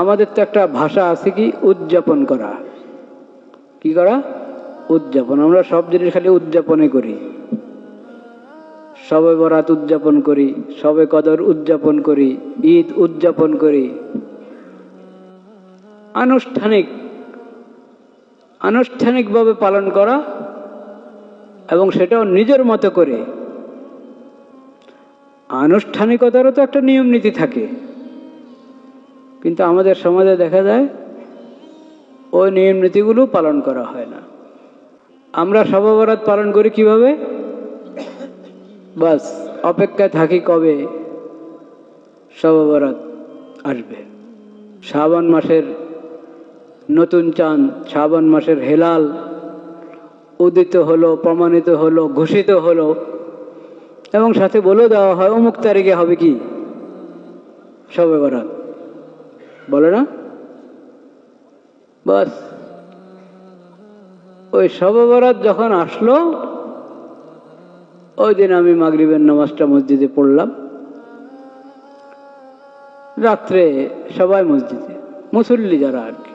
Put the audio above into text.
আমাদের তো একটা ভাষা আছে কি উদযাপন করা। কি করা? উদযাপন। আমরা সব জিনিস খালি উদযাপনে করি। শবে বরাত উদযাপন করি, শবে কদর উদযাপন করি, ঈদ উদযাপন করি। আনুষ্ঠানিকভাবে পালন করা, এবং সেটাও নিজের মতো করে। আনুষ্ঠানিকতারও তো একটা নিয়ম নীতি থাকে, কিন্তু আমাদের সমাজে দেখা যায় ওই নিয়ম নীতিগুলো পালন করা হয় না। আমরা শবে বরাত পালন করি কিভাবে? বাস অপেক্ষায় থাকি কবে শবে বরাত আসবে। শ্রাবণ মাসের নতুন চাঁদ, শ্রাবণ মাসের হেলাল উদিত হলো, প্রমাণিত হলো, ঘোষিত হলো, এবং সাথে বলে দেওয়া হয় অমুক তারিখে হবে কি শবে বরাত, বলে না? বাস ওই শবে বরাত যখন আসলো, ওই দিন আমি মাগরিবের নামাজটা মসজিদে পড়লাম। রাত্রে সবাই মসজিদে, মুসল্লি যারা আর কি,